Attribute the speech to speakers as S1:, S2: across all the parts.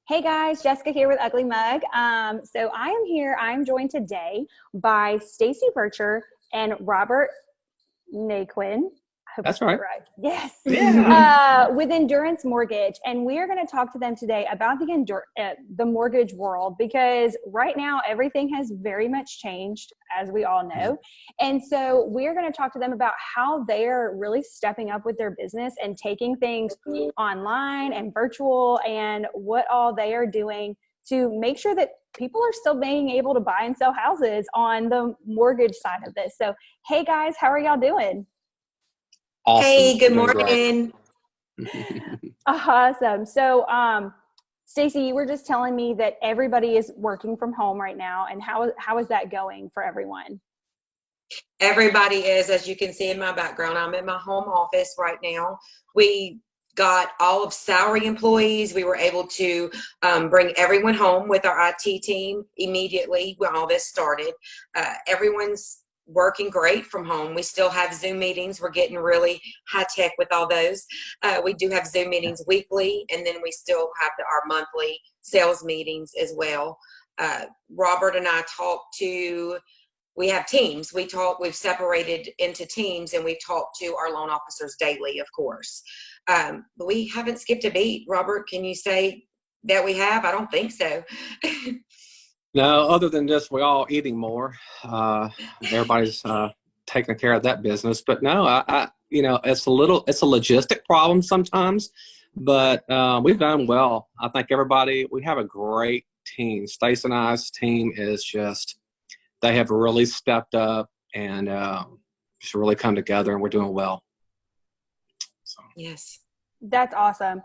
S1: Hey guys, Jessica here with Ugly Mug. So I am here. I'm joined today by Stacy Bircher and Robert Naquin. I hope I
S2: That's
S1: said it
S2: right.
S1: right. Yes.
S2: Yeah.
S1: With Endurance Mortgage, and we are going to talk to them today about the mortgage world, because right now everything has very much changed, as we all know. And so we're going to talk to them about how they're really stepping up with their business and taking things online and virtual, and what all they are doing to make sure that people are still being able to buy and sell houses on the mortgage side of this. So, hey guys, how are y'all doing?
S2: Awesome.
S3: Hey, good
S2: We're doing great.
S3: morning.
S1: Awesome. So, Stacy, you were just telling me that everybody is working from home right now, and how is that going for everyone?
S3: Everybody is, as you can see in my background, I'm in my home office right now. We got all of salary employees. We were able to bring everyone home with our IT team immediately when all this started. Everyone's working great from home. We still have Zoom meetings. We're getting really high tech with all those. We do have Zoom meetings weekly, and then we still have our monthly sales meetings as well. Robert and I we have teams. We've separated into teams, and we talk to our loan officers daily, of course. But we haven't skipped a beat. Robert, can you say that we have? I don't think so.
S2: No, other than just we all eating more. Everybody's taking care of that business. But no, it's a logistic problem sometimes, but we've done well. I think we have a great team. Stace and I's team is they have really stepped up and just really come together, and we're doing well. So.
S3: Yes.
S1: That's awesome.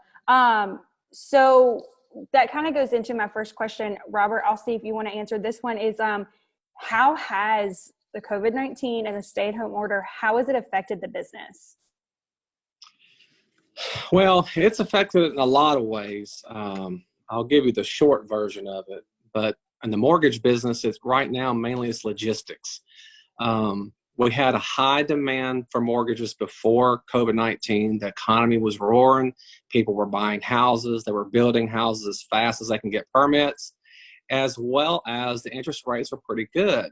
S1: So that kind of goes into my first question. Robert, I'll see if you want to answer this one, is how has the COVID-19 and the stay-at-home order, how has it affected the business?
S2: Well, it's affected it in a lot of ways. I'll give you the short version of it, but in the mortgage business, right now mainly it's logistics. We had a high demand for mortgages before COVID-19. The economy was roaring. People were buying houses. They were building houses as fast as they can get permits, as well as the interest rates were pretty good.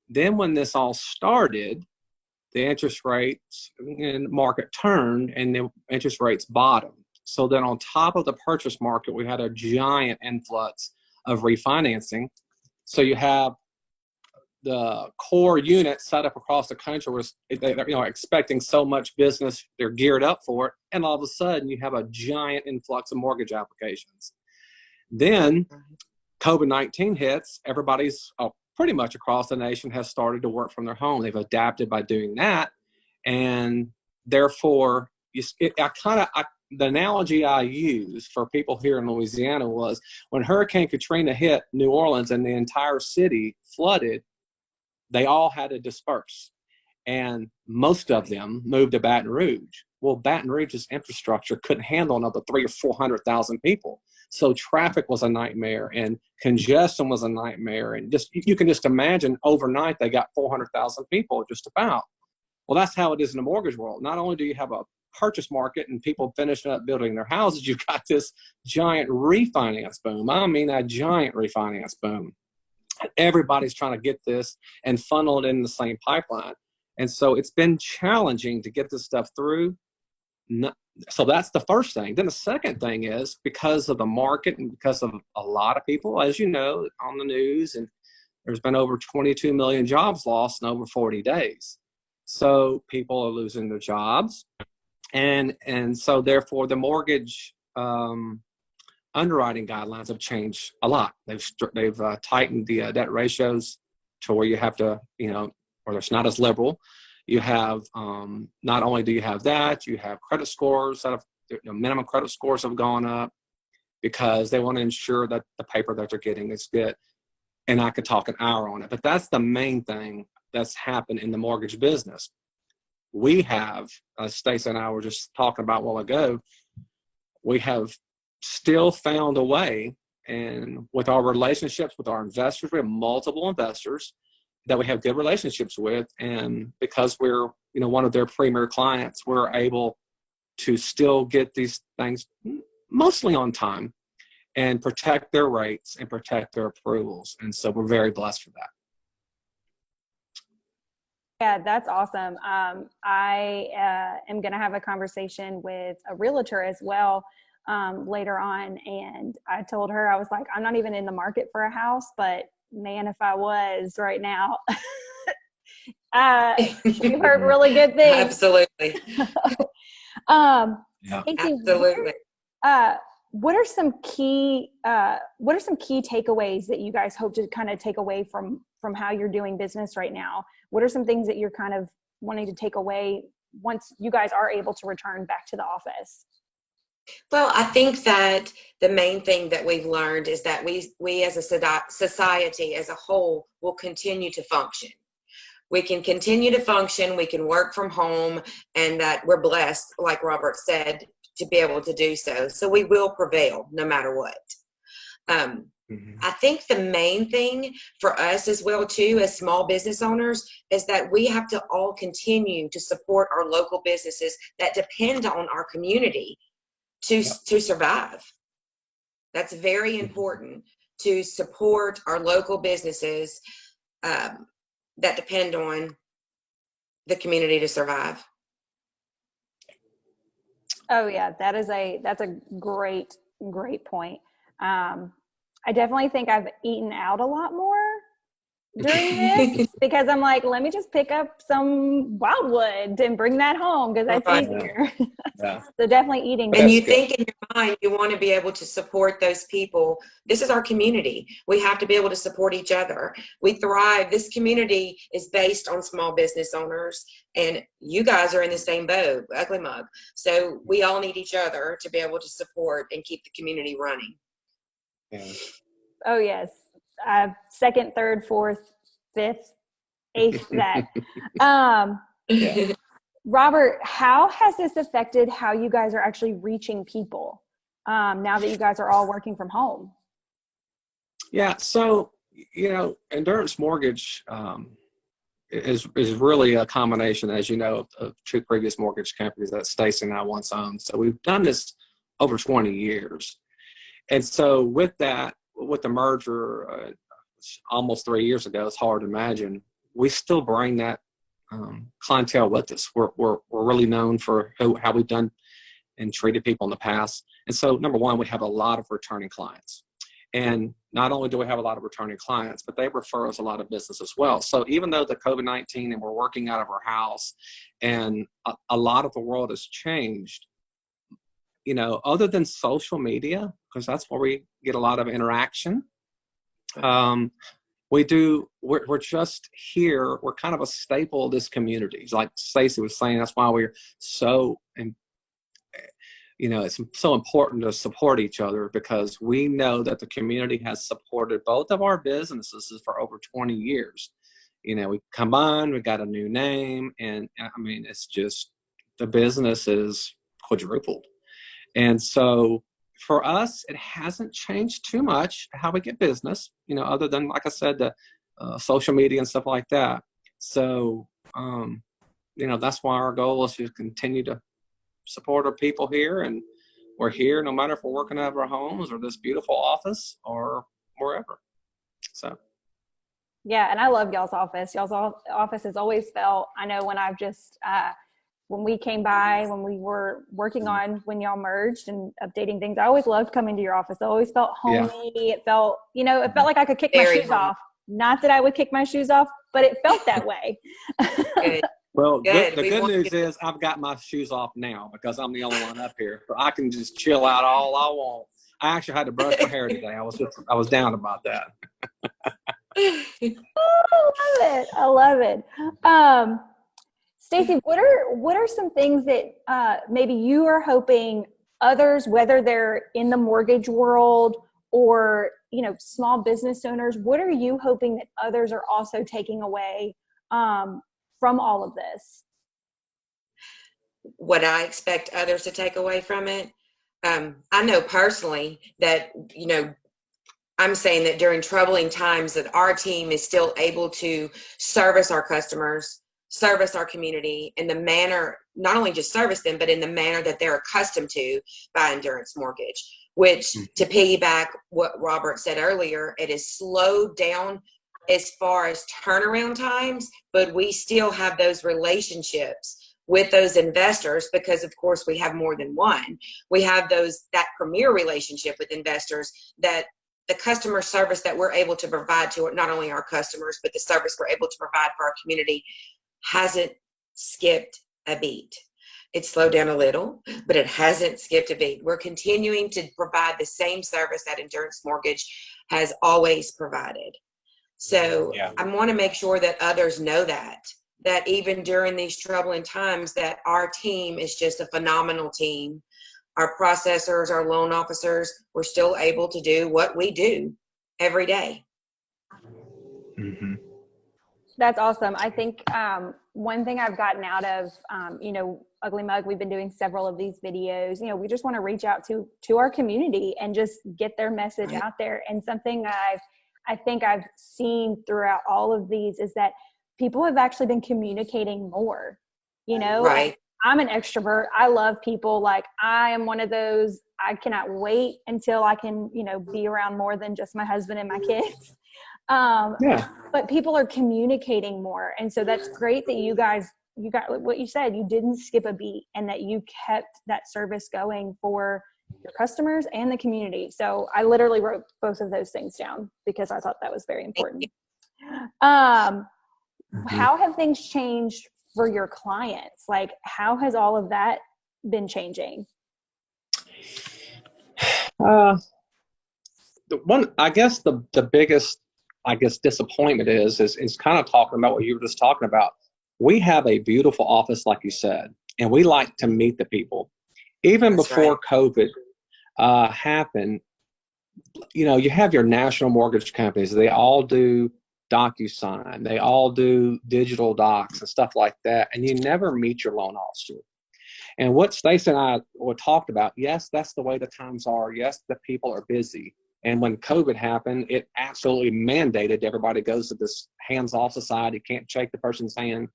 S2: Then when this all started, the interest rates in the market turned and the interest rates bottomed. So then on top of the purchase market, we had a giant influx of refinancing. So you have the core unit set up across the country was expecting so much business, they're geared up for it, and all of a sudden you have a giant influx of mortgage applications. Then COVID-19 hits, everybody's pretty much across the nation has started to work from their home. They've adapted by doing that, and therefore the analogy I used for people here in Louisiana was when Hurricane Katrina hit New Orleans and the entire city flooded, they all had to disperse, and most of them moved to Baton Rouge. Well, Baton Rouge's infrastructure couldn't handle another 300,000 or 400,000 people. So traffic was a nightmare, and congestion was a nightmare. And you can just imagine overnight they got 400,000 people just about. Well, that's how it is in the mortgage world. Not only do you have a purchase market and people finishing up building their houses, you've got this giant refinance boom. I mean, a giant refinance boom. Everybody's trying to get this and funnel it in the same pipeline. And so it's been challenging to get this stuff through. So that's the first thing. Then the second thing is, because of the market and because of a lot of people, as you know, on the news, and there's been over 22 million jobs lost in over 40 days. So people are losing their jobs. And so therefore the mortgage underwriting guidelines have changed a lot. They've tightened the debt ratios to where you have to, where it's not as liberal. You have not only do you have that, you have credit scores that have minimum credit scores have gone up because they want to ensure that the paper that they're getting is good. And I could talk an hour on it, but that's the main thing that's happened in the mortgage business. We have, Stacey and I were just talking about a while ago, we have still found a way, and with our relationships with our investors, we have multiple investors that we have good relationships with, and because we're one of their premier clients, we're able to still get these things mostly on time. and protect their rates and protect their approvals. And so we're very blessed for that.
S1: Yeah, that's awesome. I am going to have a conversation with a realtor as well later on. And I told her, I was like, I'm not even in the market for a house, but man, if I was right now, we've heard really good things.
S3: Absolutely.
S2: Yeah.
S1: Stacy,
S3: Absolutely.
S1: what are some key takeaways that you guys hope to kind of take away from how you're doing business right now? What are some things that you're kind of wanting to take away once you guys are able to return back to the office?
S3: Well, I think that the main thing that we've learned is that we as a society as a whole will continue to function. We can continue to function, we can work from home, and that we're blessed, like Robert said, to be able to do so. So we will prevail no matter what. I think the main thing for us as well, too, as small business owners, is that we have to all continue to support our local businesses that depend on our community to survive. That's very important, to support our local businesses that depend on the community to survive.
S1: Oh yeah, that's a great point. I definitely think I've eaten out a lot more during this because I'm like, let me just pick up some wildwood and bring that home because that's easier.
S2: Yeah.
S1: So definitely eating.
S3: And you think in your mind, you want to be able to support those people. This is our community. We have to be able to support each other. We thrive. This community is based on small business owners, and you guys are in the same boat, Ugly Mug. So we all need each other to be able to support and keep the community running.
S2: Yeah.
S1: Oh yes. Second, third, fourth, fifth, eighth, that. Robert, how has this affected how you guys are actually reaching people now that you guys are all working from home?
S2: Yeah, so, Endurance Mortgage is really a combination, as you know, of two previous mortgage companies that Stacy and I once owned. So we've done this over 20 years. And so with that, with the merger almost 3 years ago, it's hard to imagine, we still bring that clientele with us. We're really known for how we've done and treated people in the past. And so number one, we have a lot of returning clients. And not only do we have a lot of returning clients, but they refer us a lot of business as well. So even though the COVID-19 and we're working out of our house and a lot of the world has changed, other than social media, because that's where we get a lot of interaction, we're just here. We're kind of a staple of this community. Like Stacy was saying, that's why we're so, it's so important to support each other, because we know that the community has supported both of our businesses for over 20 years. We combined, we got a new name, and it's just, the business is quadrupled. And so for us, it hasn't changed too much how we get business, other than, like I said, the social media and stuff like that. So, that's why our goal is to continue to support our people here. And we're here no matter if we're working out of our homes or this beautiful office or wherever. So.
S1: Yeah, and I love y'all's office. Y'all's office has always felt, I know when I've just, when we came by, when we were working on, when y'all merged and updating things, I always loved coming to your office. It always felt homey. Yeah. It felt, it felt like I could kick my shoes off. Not that I would kick my shoes off, but it felt that way.
S3: Good.
S2: Well, the good news is I've got my shoes off now because I'm the only one up here. So I can just chill out all I want. I actually had to brush my hair today. I was down about that.
S1: Oh, I love it. Stacy, what are some things that maybe you are hoping others, whether they're in the mortgage world or small business owners, what are you hoping that others are also taking away from all of this?
S3: What I expect others to take away from it, I know personally that I'm saying that during troubling times that our team is still able to service our customers, service our community in the manner, not only just service them, but in the manner that they're accustomed to by Endurance Mortgage. which to piggyback what Robert said earlier, it has slowed down as far as turnaround times, but we still have those relationships with those investors because of course we have more than one. We have that premier relationship with investors, that the customer service that we're able to provide to not only our customers, but the service we're able to provide for our community hasn't skipped a beat. It slowed down a little, but it hasn't skipped a beat. We're continuing to provide the same service that Endurance Mortgage has always provided. So I want to make sure that others know that even during these troubling times, that our team is just a phenomenal team. Our processors, our loan officers, we're still able to do what we do every day.
S2: Mm-hmm.
S1: That's awesome. I think one thing I've gotten out of, Ugly Mug, we've been doing several of these videos. We just want to reach out to our community and just get their message out there. And something I think I've seen throughout all of these is that people have actually been communicating more,
S3: Right.
S1: I'm an extrovert. I love people. Like, I am one of those, I cannot wait until I can, be around more than just my husband and my kids. But people are communicating more. And so that's great that you got what you said, you didn't skip a beat and that you kept that service going for your customers and the community. So I literally wrote both of those things down because I thought that was very important. How have things changed for your clients? Like, how has all of that been changing?
S2: The biggest, disappointment is kind of talking about what you were just talking about. We have a beautiful office, like you said, and we like to meet the people. Even That's before COVID happened, you have your national mortgage companies. They all do DocuSign. They all do digital docs and stuff like that. And you never meet your loan officer. And what Stacy and I talked about, yes, that's the way the times are. Yes, the people are busy. And when COVID happened, it absolutely mandated everybody goes to this hands-off society, can't shake the person's hand,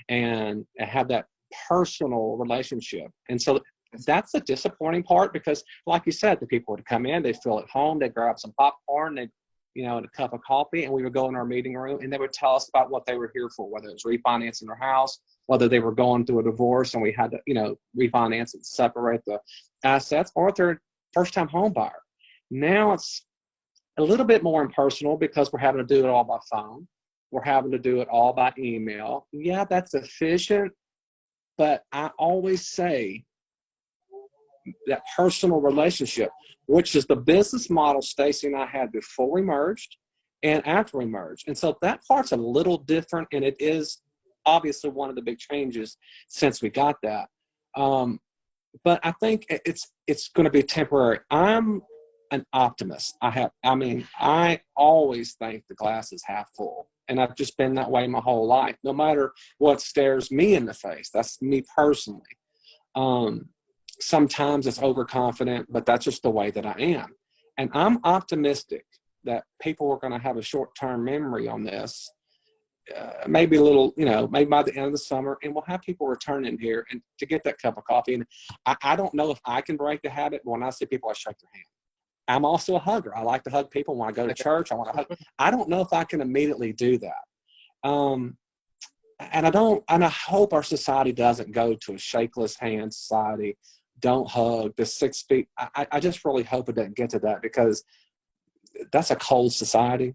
S2: and have that personal relationship. And so that's the disappointing part because, like you said, the people would come in, they'd feel at home, they'd grab some popcorn, and a cup of coffee, and we would go in our meeting room, and they would tell us about what they were here for, whether it was refinancing their house, whether they were going through a divorce and we had to, refinance and separate the assets, or if they're a first-time home buyer. Now it's a little bit more impersonal because we're having to do it all by phone. We're having to do it all by email. Yeah, that's efficient, but I always say that personal relationship, which is the business model Stacy and I had before we merged and after we merged. And so that part's a little different, and it is obviously one of the big changes since we got that. But I think it's going to be temporary. I'm an optimist. I always think the glass is half full, and I've just been that way my whole life, no matter what stares me in the face. That's me personally. Sometimes it's overconfident, but that's just the way that I am. And I'm optimistic that people are going to have a short-term memory on this, maybe a little, maybe by the end of the summer, and we'll have people return in here and to get that cup of coffee. And I don't know if I can break the habit, but when I see people, I shake their hand. I'm also a hugger. I like to hug people. When I go to church, I want to hug. I don't know if I can immediately do that. And I hope our society doesn't go to a shakeless hand society. Don't hug, the 6 feet. I just really hope it doesn't get to that, because that's a cold society.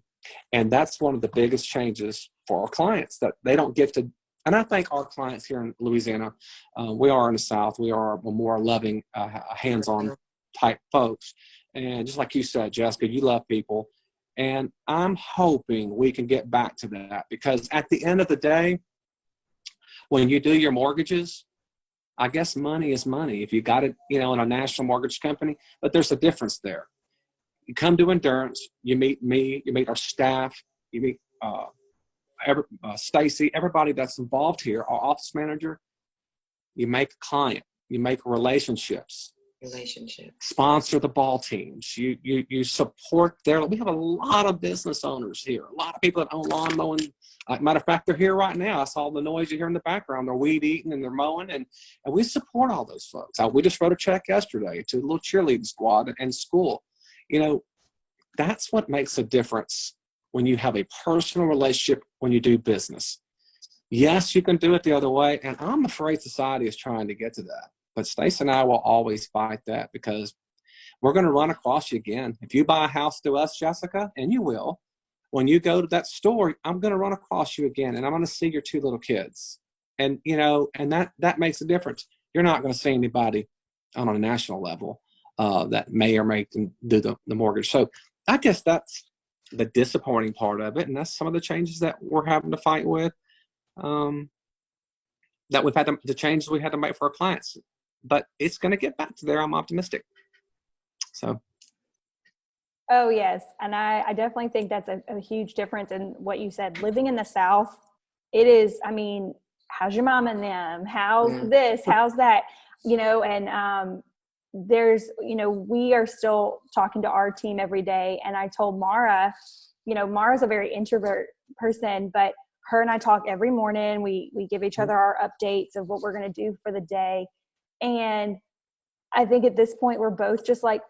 S2: And that's one of the biggest changes for our clients, that they don't get to. And I think our clients here in Louisiana, we are in the South, we are more loving, hands-on type folks. And just like you said, Jessica, you love people. And I'm hoping we can get back to that, because at the end of the day, when you do your mortgages, I guess money is money if you got it, in a national mortgage company, but there's a difference there. You come to Endurance, you meet me, you meet our staff, you meet Stacy, everybody that's involved here, our office manager. You make a client, you make relationships, sponsor the ball teams, you support we have a lot of business owners here, a lot of people that own lawn mowing Matter of fact, they're here right now. I saw the noise you hear in the background. They're weed eating and they're mowing, and we support all those folks. We just wrote a check yesterday to a little cheerleading squad and school. You know, that's what makes a difference when you have a personal relationship when you do business. Yes, you can do it the other way, and I'm afraid society is trying to get to that. But Stacy and I will always fight that, because we're going to run across you again. If you buy a house through us, Jessica, and you will, when you go to that store, I'm going to run across you again, and I'm going to see your 2 little kids. And, you know, and that makes a difference. You're not going to see anybody on a national level that may or may do the mortgage. So I guess that's the disappointing part of it, and that's some of the changes that we're having to fight with, that we've had the changes we had to make for our clients. But it's going to get back to there. I'm optimistic. So.
S1: Oh, yes. And I definitely think that's a huge difference in what you said. Living in the South, it is, I mean, how's your mom and them? How's this? How's that? You know, and there's, you know, we are still talking to our team every day. And I told Mara, you know, Mara's a very introvert person, but her and I talk every morning. We give each other our updates of what we're going to do for the day. And I think at this point, we're both just like,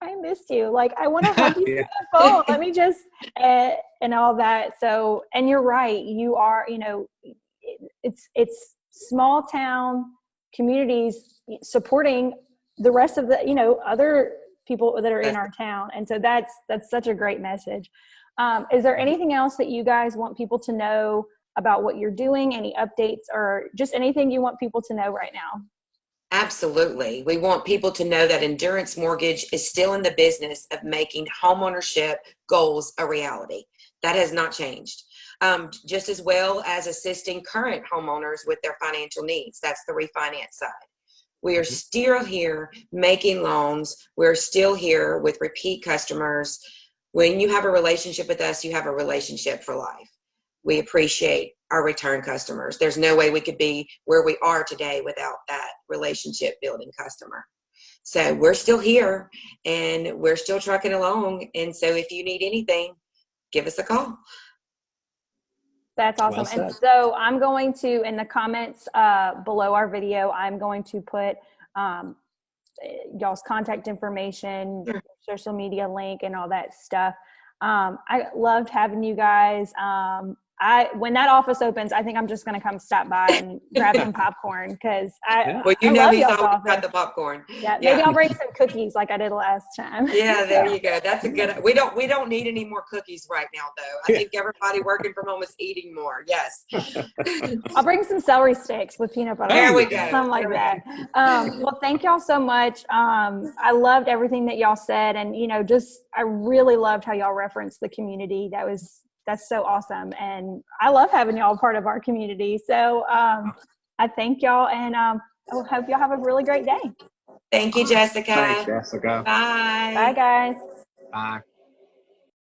S1: I missed you. Like, I want to hug you on the phone. Let me just, and all that. So, and you're right. You are, you know, it's small town communities supporting the rest of the, you know, other people that are in our town. And so that's such a great message. Is there anything else that you guys want people to know about what you're doing? Any updates or just anything you want people to know right now?
S3: Absolutely. We want people to know that Endurance Mortgage is still in the business of making homeownership goals a reality. That has not changed. Just as well as assisting current homeowners with their financial needs. That's the refinance side. We are still here making loans. We're still here with repeat customers. When you have a relationship with us, you have a relationship for life. We appreciate our return customers. There's no way we could be where we are today without that relationship building customer. So we're still here and we're still trucking along. And so if you need anything, give us a call.
S1: That's awesome.
S2: Well
S1: and so I'm going to, in the comments below our video, I'm going to put y'all's contact information, social media link, and all that stuff. I loved having you guys. When that office opens, I think I'm just going to come stop by and grab some popcorn, because
S3: well, you
S1: I
S3: know,
S1: love
S3: he's
S1: y'all's
S3: always
S1: office.
S3: got the popcorn.
S1: Yeah, maybe I'll bring some cookies like I did last time.
S3: Yeah, there you go. That's a good. We don't need any more cookies right now, though. I think everybody working from home is eating more. Yes.
S1: I'll bring some celery sticks with peanut butter.
S3: There we go.
S1: Something like that. Well, thank y'all so much. I loved everything that y'all said, and you know, I really loved how y'all referenced the community. That's so awesome, and I love having y'all part of our community. So I thank y'all, and I hope y'all have a really great day.
S3: Thank you, Jessica.
S2: Thanks, Jessica.
S3: Bye.
S1: Bye, guys.
S2: Bye.